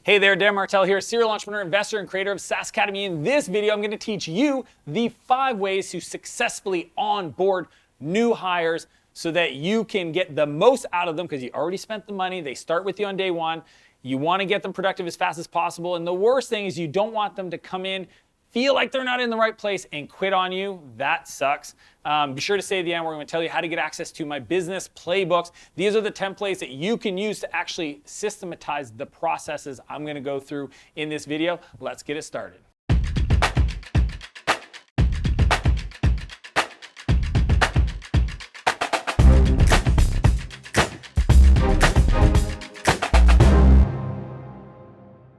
Hey there, Dan Martell here, serial entrepreneur, investor, and creator of SaaS Academy. In this video, I'm going to teach you the 5 ways to successfully onboard new hires so that you can get the most out of them because you already spent the money. They start with you on day one. You want to get them productive as fast as possible. And the worst thing is you don't want them to come in, feel like they're not in the right place, and quit on you. That sucks. Be sure to stay at the end where I'm going to tell you how to get access to my business playbooks. These are the templates that you can use to actually systematize the processes I'm going to go through in this video. Let's get it started.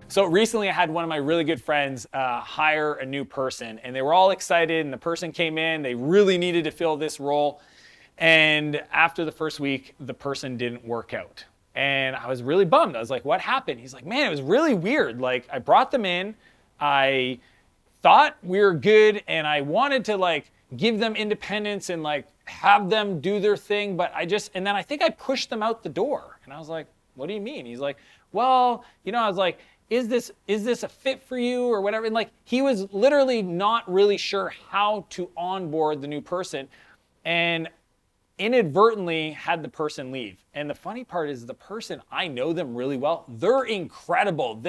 So recently I had one of my really good friends hire a new person, and they were all excited, and the person came in, they really needed to fill this role. And after the first week, the person didn't work out. And I was really bummed. I was like, what happened? He's like, man, it was really weird. Like, I brought them in, I thought we were good, and I wanted to like give them independence and like have them do their thing, but and then I think I pushed them out the door. And I was like, what do you mean? He's like, well, I was like, is this a fit for you or whatever? And like, he was literally not really sure how to onboard the new person and inadvertently had the person leave. And the funny part is the person, I know them really well. They're incredible.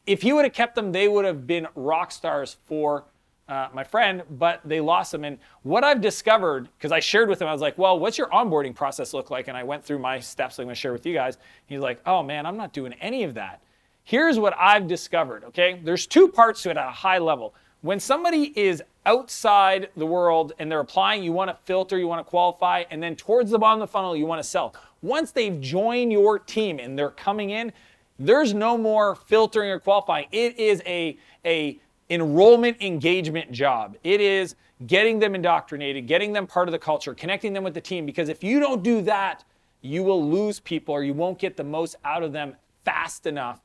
If he would have kept them, they would have been rock stars for my friend, but they lost them. And what I've discovered, because I shared with him, I was like, well, what's your onboarding process look like? And I went through my steps that I'm going to share with you guys. He's like, oh man, I'm not doing any of that. Here's what I've discovered, okay? There's 2 parts to it at a high level. When somebody is outside the world and they're applying, you want to filter, you want to qualify, and then towards the bottom of the funnel, you want to sell. Once they've joined your team and they're coming in, there's no more filtering or qualifying. It is a enrollment engagement job. It is getting them indoctrinated, getting them part of the culture, connecting them with the team, because if you don't do that, you will lose people or you won't get the most out of them fast enough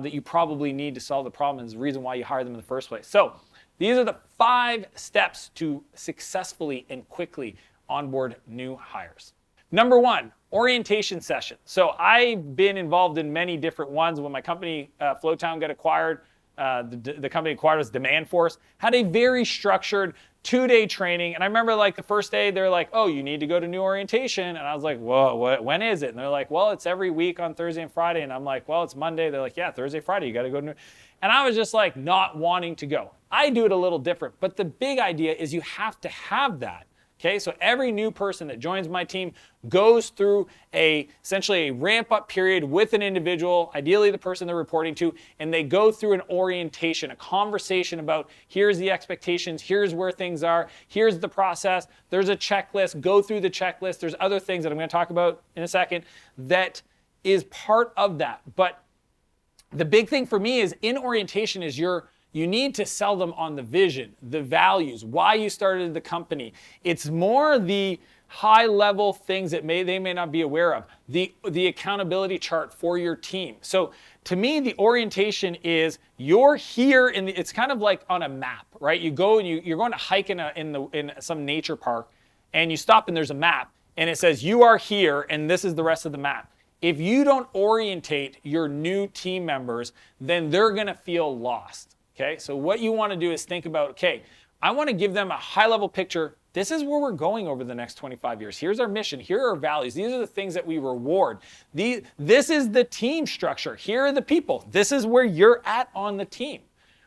that you probably need to solve the problem, is the reason why you hire them in the first place. So these are the 5 steps to successfully and quickly onboard new hires. Number 1, orientation session. So I've been involved in many different ones. When my company, Flowtown, got acquired, the company acquired was Demand Force, had a very structured 2-day training. And I remember like the first day, they're like, oh, you need to go to new orientation. And I was like, whoa, when is it? And they're like, well, it's every week on Thursday and Friday. And I'm like, well, it's Monday. They're like, yeah, Thursday, Friday, you got to go to new. And I was just like not wanting to go. I do it a little different, but the big idea is you have to have that. Okay, so every new person that joins my team goes through essentially a ramp-up period with an individual, ideally the person they're reporting to, and they go through an orientation, a conversation about here's the expectations, here's where things are, here's the process, there's a checklist, go through the checklist, there's other things that I'm going to talk about in a second that is part of that. But the big thing for me is in orientation is you need to sell them on the vision, the values, why you started the company. It's more the high-level things that they may not be aware of, the accountability chart for your team. So to me, the orientation is you're here it's kind of like on a map, right? You go and you're going to hike in some nature park, and you stop and there's a map, and it says you are here, and this is the rest of the map. If you don't orientate your new team members, then they're going to feel lost. Okay, so what you want to do is think about, okay, I want to give them a high-level picture. This is where we're going over the next 25 years. Here's our mission. Here are our values. These are the things that we reward. This is the team structure. Here are the people. This is where you're at on the team,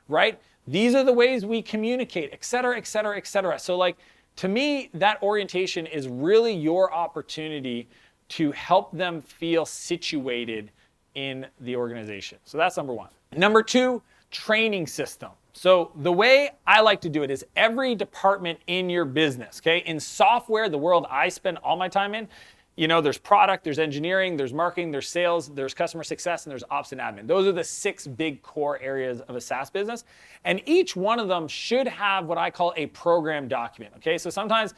right? These are the ways we communicate, et cetera, et cetera, et cetera. So like, to me, that orientation is really your opportunity to help them feel situated in the organization. So that's number 1. Number 2, training system. So the way I like to do it is every department in your business, okay? In software, the world I spend all my time in, there's product, there's engineering, there's marketing, there's sales, there's customer success, and there's ops and admin. Those are the 6 big core areas of a SaaS business. And each one of them should have what I call a program document, okay? So sometimes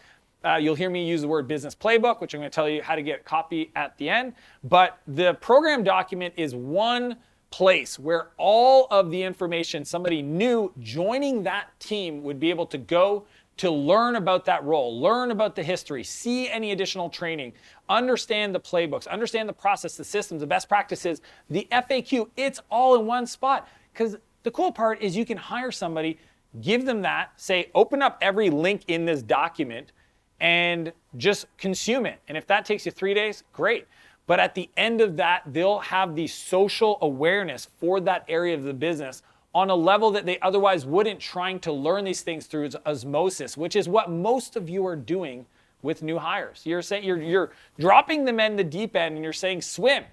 you'll hear me use the word business playbook, which I'm going to tell you how to get a copy at the end. But the program document is one place where all of the information somebody new joining that team would be able to go to learn about that role, learn about the history, see any additional training, understand the playbooks, understand the process, the systems, the best practices, the FAQ. It's all in one spot. Because the cool part is you can hire somebody, give them that, say, open up every link in this document and just consume it. And if that takes you 3 days, great. But at the end of that, they'll have the social awareness for that area of the business on a level that they otherwise wouldn't, trying to learn these things through osmosis, which is what most of you are doing with new hires. You're dropping them in the deep end and you're saying swim.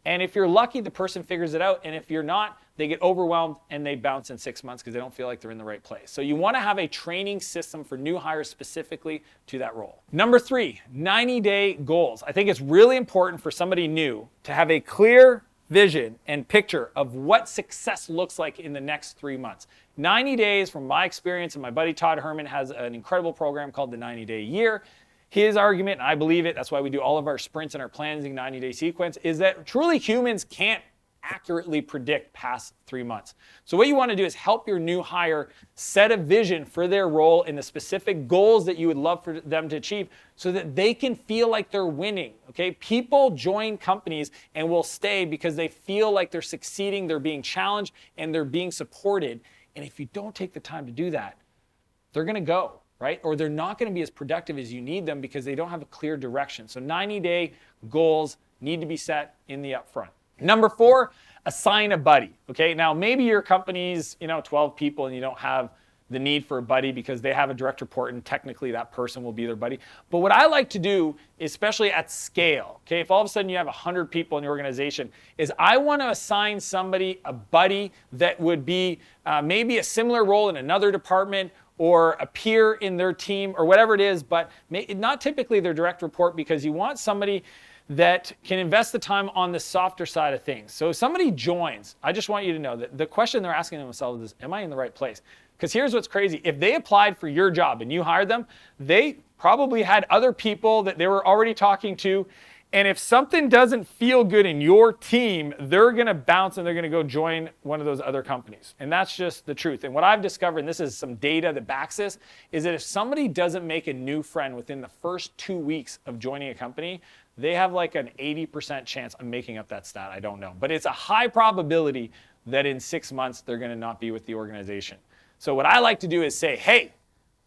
And if you're lucky, the person figures it out. And if you're not, they get overwhelmed and they bounce in 6 months because they don't feel like they're in the right place. So you want to have a training system for new hires specifically to that role. Number 3, 90-day goals. I think it's really important for somebody new to have a clear vision and picture of what success looks like in the next 3 months. 90 days, from my experience, and my buddy Todd Herman has an incredible program called the 90-Day Year. His argument, and I believe it, that's why we do all of our sprints and our plans in 90-day sequence, is that truly humans can't accurately predict past 3 months. So what you want to do is help your new hire set a vision for their role and the specific goals that you would love for them to achieve so that they can feel like they're winning, okay? People join companies and will stay because they feel like they're succeeding, they're being challenged, and they're being supported. And if you don't take the time to do that, they're going to go, right? Or they're not going to be as productive as you need them because they don't have a clear direction. So 90-day goals need to be set in the upfront. Number 4, assign a buddy. Okay, now maybe your company's 12 people and you don't have the need for a buddy because they have a direct report and technically that person will be their buddy. But what I like to do, especially at scale, okay, if all of a sudden you have 100 people in your organization, is I want to assign somebody a buddy that would be maybe a similar role in another department or a peer in their team or whatever it is, but not typically their direct report, because you want somebody that can invest the time on the softer side of things. So if somebody joins, I just want you to know that the question they're asking themselves is, am I in the right place? Because here's what's crazy. If they applied for your job and you hired them, they probably had other people that they were already talking to. And if something doesn't feel good in your team, they're going to bounce and they're going to go join one of those other companies. And that's just the truth. And what I've discovered, and this is some data that backs this, is that if somebody doesn't make a new friend within the first 2 weeks of joining a company, they have like an 80% chance. I'm making up that stat, I don't know. But it's a high probability that in 6 months, they're going to not be with the organization. So what I like to do is say, hey,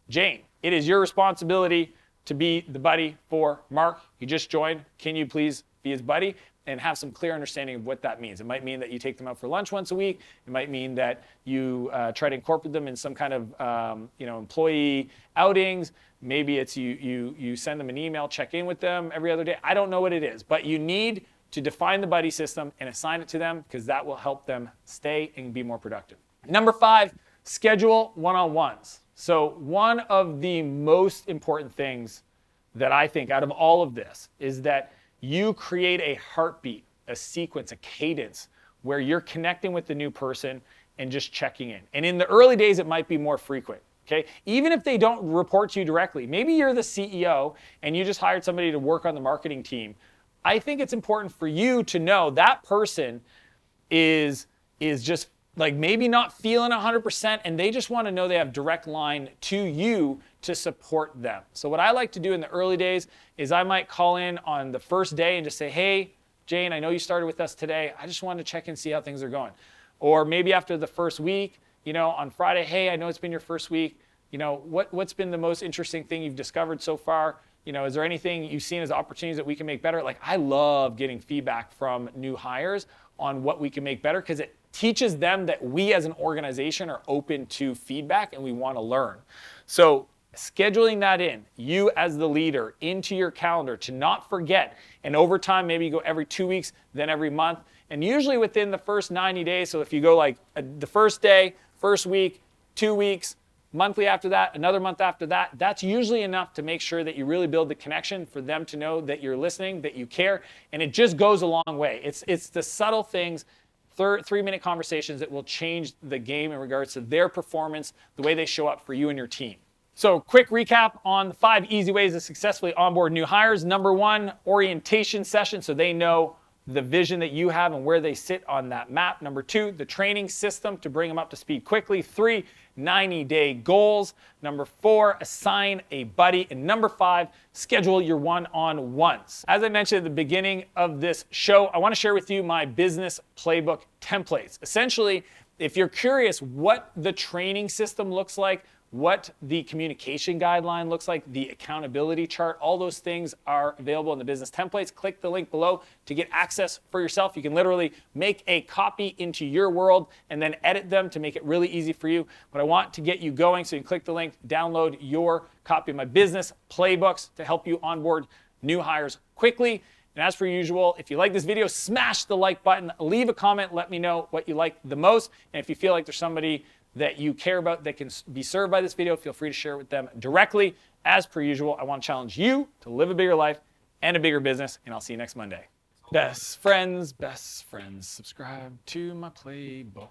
Jane, it is your responsibility to be the buddy for Mark. He just joined. Can you please be his buddy? And have some clear understanding of what that means. It might mean that you take them out for lunch once a week. It might mean that you try to incorporate them in some kind of employee outings. Maybe it's you send them an email, check in with them every other day. I don't know what it is, but you need to define the buddy system and assign it to them because that will help them stay and be more productive. Number 5, schedule one-on-ones. So one of the most important things that I think out of all of this is that you create a heartbeat, a sequence, a cadence where you're connecting with the new person and just checking in. And in the early days, it might be more frequent. Okay, even if they don't report to you directly, maybe you're the CEO and you just hired somebody to work on the marketing team. I think it's important for you to know that person is just like maybe not feeling 100% and they just want to know they have direct line to you to support them. So what I like to do in the early days is I might call in on the first day and just say, hey, Jane, I know you started with us today. I just wanted to check and see how things are going. Or maybe after the first week, on Friday, hey, I know it's been your first week. What's been the most interesting thing you've discovered so far? Is there anything you've seen as opportunities that we can make better? Like, I love getting feedback from new hires on what we can make better because it teaches them that we as an organization are open to feedback and we want to learn. So scheduling that in, you as the leader, into your calendar to not forget. And over time, maybe you go every 2 weeks, then every month. And usually within the first 90 days, so if you go like the first day, first week, 2 weeks, monthly after that, another month after that, that's usually enough to make sure that you really build the connection for them to know that you're listening, that you care, and it just goes a long way. It's the subtle things, 3-minute conversations that will change the game in regards to their performance, the way they show up for you and your team. So quick recap on the 5 easy ways to successfully onboard new hires. Number 1, orientation session, so they know the vision that you have and where they sit on that map. Number 2, the training system to bring them up to speed quickly. 3, 90-day goals. Number 4, assign a buddy. And number 5, schedule your one-on-ones. As I mentioned at the beginning of this show, I want to share with you my business playbook templates. Essentially, if you're curious what the training system looks like, what the communication guideline looks like, the accountability chart, all those things are available in the business templates. Click the link below to get access for yourself. You can literally make a copy into your world and then edit them to make it really easy for you. But I want to get you going, so you can click the link, download your copy of my business playbooks to help you onboard new hires quickly. And as per usual, if you like this video, smash the like button, leave a comment, let me know what you like the most. And if you feel like there's somebody that you care about that can be served by this video, feel free to share it with them directly. As per usual, I want to challenge you to live a bigger life and a bigger business, and I'll see you next Monday. Best friends, subscribe to my playbooks.